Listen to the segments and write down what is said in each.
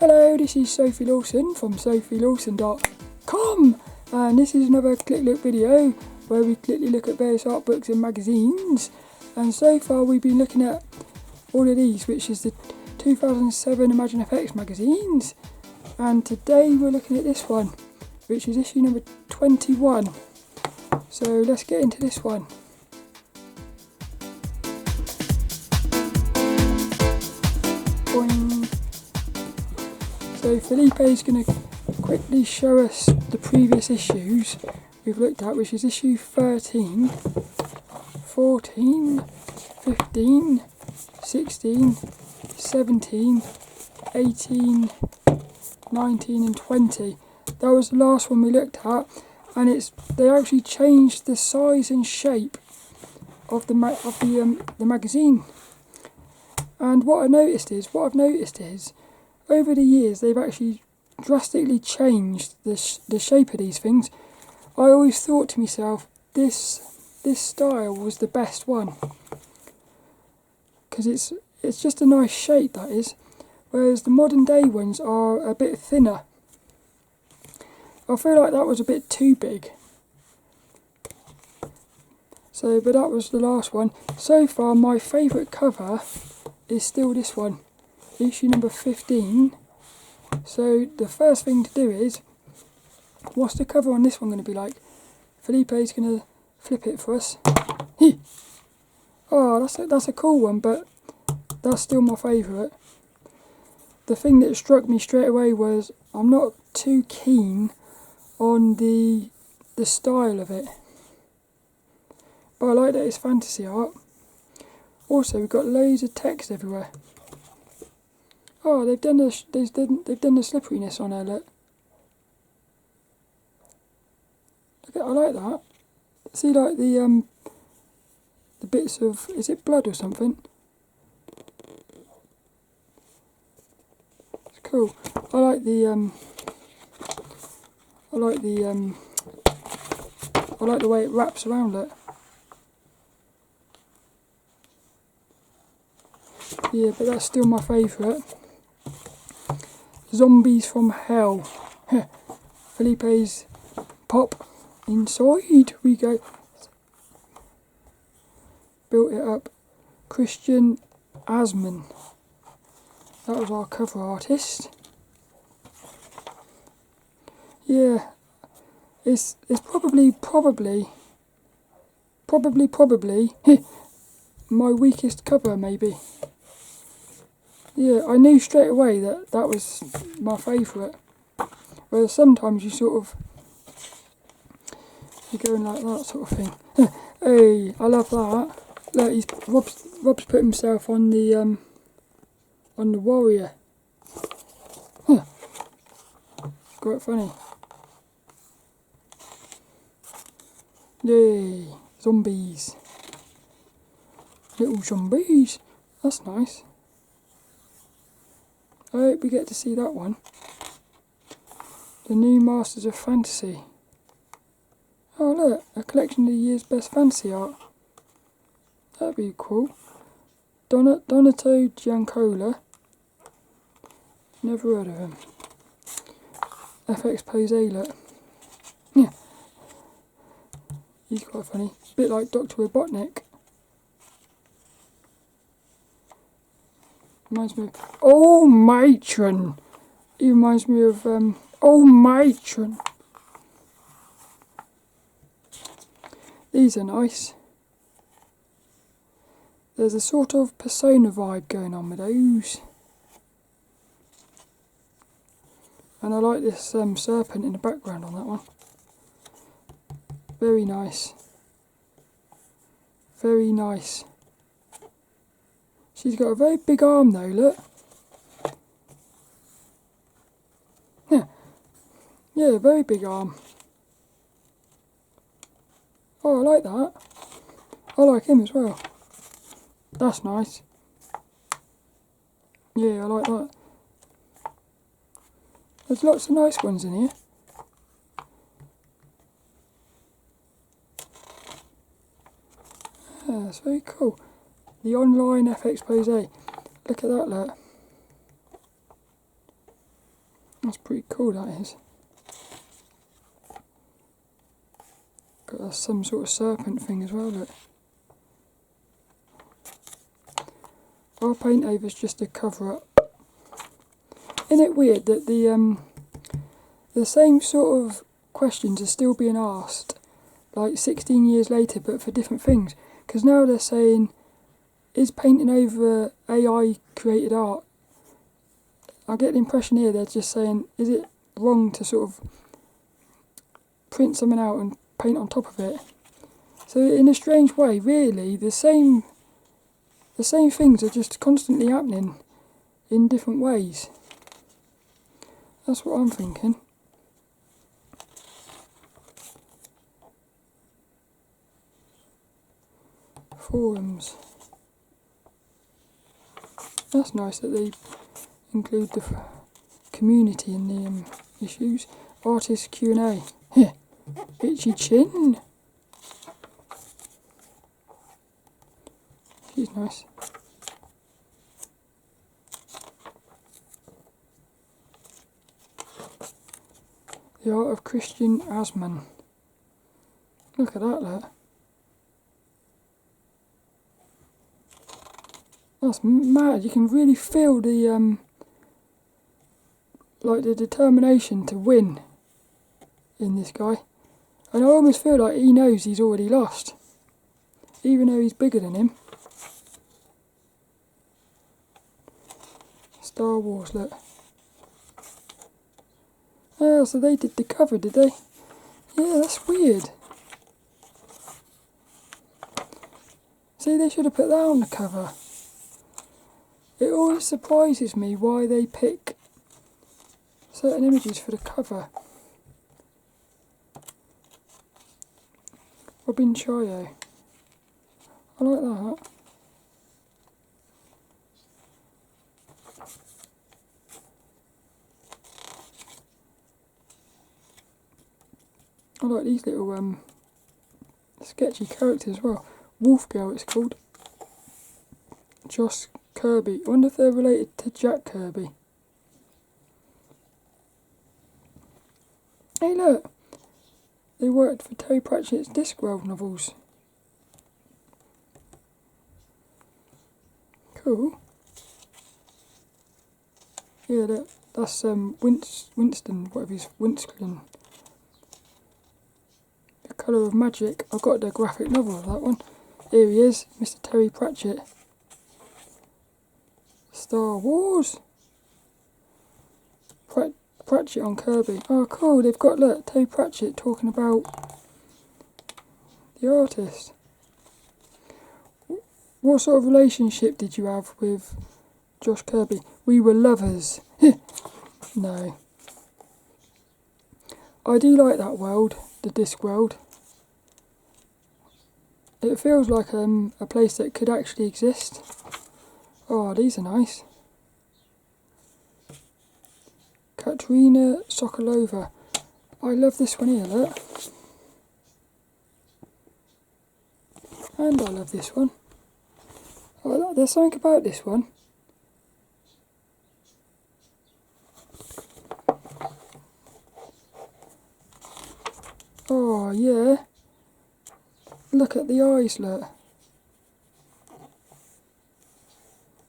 Hello, this is Sophie Lawson from sophielawson.com, and this is another Click Look video where we quickly look at various art books and magazines. And so far we've been looking at all of these, which is the 2007 ImagineFX magazines, and today we're looking at this one, which is issue number 21. So let's get into this one. Boing. So Felipe is going to quickly show us the previous issues we've looked at, which is issue 13, 14, 15, 16, 17, 18, 19 and 20. That was the last one we looked at, and they actually changed the size and shape of the magazine. And what I've noticed is over the years they've actually drastically changed the shape of these things. I always thought to myself, this style was the best one, because it's just a nice shape, that is, whereas the modern day ones are a bit thinner. I feel like that was a bit too big. So, but that was the last one. So far my favourite cover is still this one, issue number 15. So the first thing to do is, what's the cover on this one going to be like? Felipe's going to flip it for us. Oh, that's a cool one, but that's still my favourite. The thing that struck me straight away was I'm not too keen on the style of it, but I like that it's fantasy art. Also, we've got loads of text everywhere. Oh, they've done the slipperiness on there. Look, I like that. See, like the bits of, is it blood or something? It's cool. I like the way it wraps around it. Yeah, but that's still my favourite. Zombies from Hell. Felipe's pop. Inside we go. Built it up. Christian Alzmann. That was our cover artist. Yeah, it's probably my weakest cover, maybe. Yeah, I knew straight away that was my favourite. Whereas sometimes you're going like that sort of thing. Hey, I love that. Look, Rob's put himself on the warrior. Huh. Quite funny. Yay, zombies. Little zombies. That's nice. I hope we get to see that one. The new Masters of Fantasy. Oh look, a collection of the year's best fantasy art. That'd be cool. Donato Giancola. Never heard of him. FXPosé, look. Yeah. He's quite funny. A bit like Dr. Robotnik. Reminds me of Oh Matron. He reminds me of Oh Matron. These are nice. There's a sort of Persona vibe going on with those. And I like this serpent in the background on that one. Very nice. Very nice. She's got a very big arm though, look. Yeah, very big arm. Oh, I like that. I like him as well. That's nice. Yeah, I like that. There's lots of nice ones in here. Yeah, that's very cool. The online FXPosé. Look at that, look. That's pretty cool, that is. Got some sort of serpent thing as well, look. Our paint over's just a cover up. Isn't it weird that the same sort of questions are still being asked like 16 years later, but for different things? Because now they're saying, is painting over AI created art? I get the impression here they're just saying, is it wrong to sort of print something out and paint on top of it? So in a strange way, really, the same things are just constantly happening in different ways. That's what I'm thinking. Forums. That's nice that they include the community in the issues. Artist Q&A. Itchy chin. She's nice. The Art of Christian Alzmann. Look at that, look. That's mad. You can really feel the like the determination to win in this guy. And I almost feel like he knows he's already lost, even though he's bigger than him. Star Wars, look. Oh, so they did the cover, did they? Yeah, that's weird. See, they should have put that on the cover. It always surprises me why they pick certain images for the cover. Chyo. I like that. I like these little sketchy characters as well. Wolf Girl it's called. Josh Kirby. I wonder if they're related to Jack Kirby. Hey look! They worked for Terry Pratchett's Discworld novels. Cool. Yeah, that's Winston, whatever he's, Winston. The Colour of Magic. I've got the graphic novel of that one. Here he is, Mr. Terry Pratchett. Star Wars. Pratchett on Kirby. Oh cool, they've got, look, Terry Pratchett talking about the artist. What sort of relationship did you have with Josh Kirby? We were lovers. No. I do like that world, the Discworld. It feels like a place that could actually exist. Oh, these are nice. Katarina Sokolova. I love this one here, look. And I love this one. Oh, there's something about this one. Oh, yeah. Look at the eyes, look.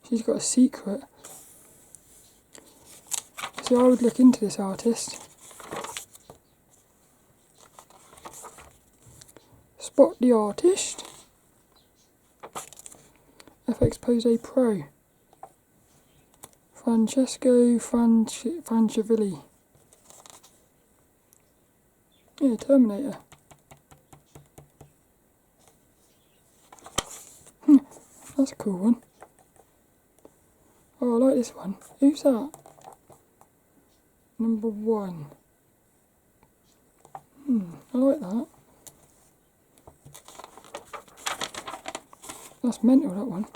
She's got a secret. So I would look into this artist. Spot the artist. FXPosé Pro. Francesco Franciavilli. Yeah, Terminator. That's a cool one. Oh, I like this one. Who's that? Number 1. I like that. That's mental, that one.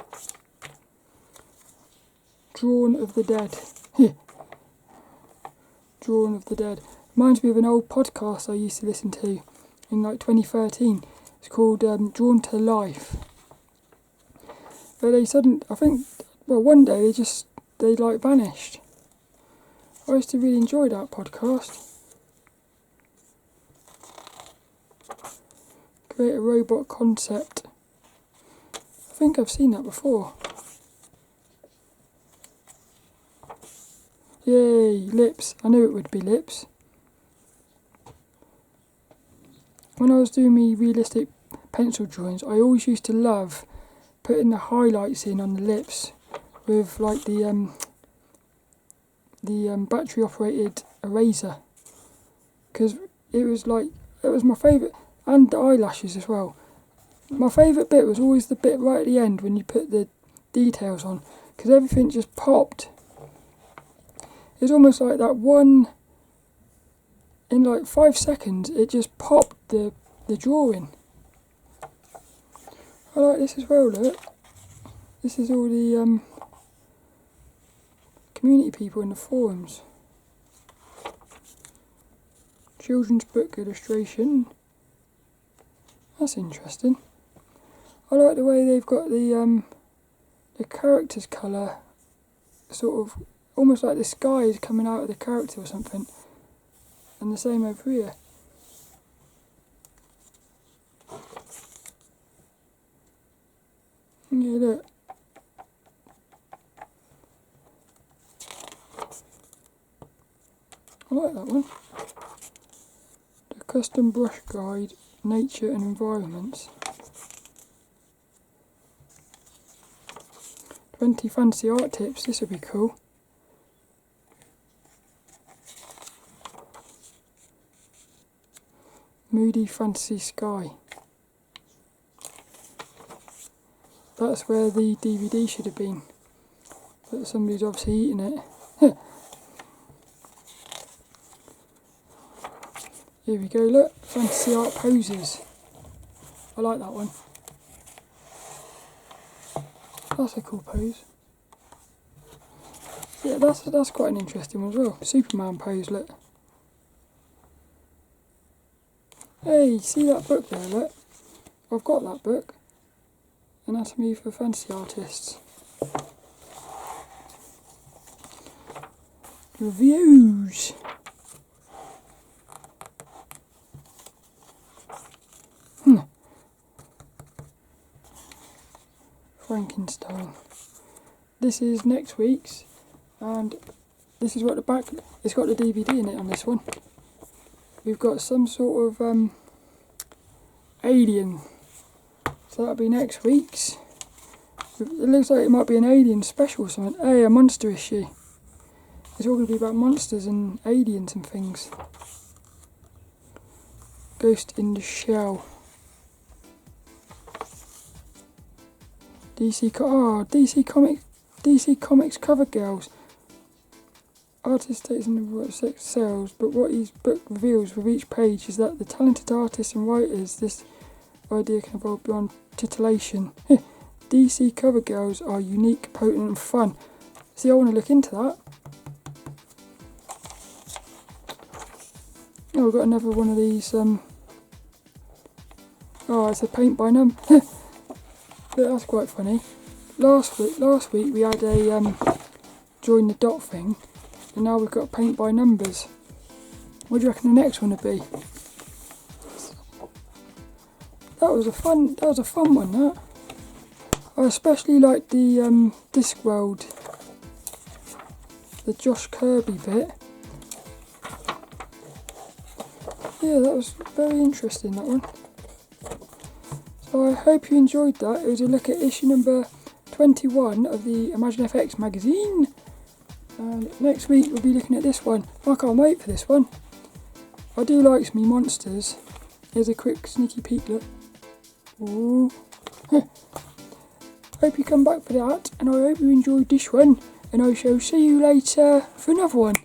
Drawn of the Dead. Drawn of the Dead. Reminds me of an old podcast I used to listen to in like 2013. It's called Drawn to Life. But they suddenly, I think, well, one day they like vanished. I used to really enjoy that podcast. Create a robot concept. I think I've seen that before. Yay, lips. I knew it would be lips. When I was doing my realistic pencil drawings, I always used to love putting the highlights in on the lips with like the battery operated eraser, because it was my favourite, and the eyelashes as well. My favourite bit was always the bit right at the end when you put the details on, because everything just popped. It's almost like that one, in like 5 seconds, it just popped the drawing. I like this as well, look. This is all the community people in the forums. Children's book illustration. That's interesting. I like the way they've got the character's colour, sort of almost like the sky is coming out of the character or something. And the same over here. Yeah, look. I like that one. The custom brush guide, nature and environments. 20 fancy art tips, this would be cool. Moody fantasy sky. That's where the DVD should have been, but somebody's obviously eaten it. Here we go, look, fantasy art poses. I like that one. That's a cool pose. Yeah, that's quite an interesting one as well. Superman pose, look. Hey, see that book there, look? I've got that book. Anatomy for Fantasy Artists. Reviews. Frankenstein. This is next week's, and this is what the back, it's got the DVD in it on this one. We've got some sort of alien, so that'll be next week's. It looks like it might be an alien special or something. Hey, a monster issue. It's all going to be about monsters and aliens and things. Ghost in the Shell. DC Comics Covergirls. Artist states in the 6 sales, but what his book reveals with each page is that the talented artists and writers, this idea can evolve beyond titillation. DC Covergirls are unique, potent and fun. See, I want to look into that. Oh, we've got another one of these, oh, it's a paint by number. But that's quite funny. Last week we had a join the dot thing, and now we've got paint by numbers. What do you reckon the next one would be? That was a fun one, that. I especially liked the Discworld, the Josh Kirby bit. Yeah, that was very interesting, that one. So I hope you enjoyed that. It was a look at issue number 21 of the ImagineFX magazine. And next week we'll be looking at this one. I can't wait for this one. I do like me monsters. Here's a quick sneaky peek look. Ooh. Hope you come back for that, and I hope you enjoyed this one, and I shall see you later for another one.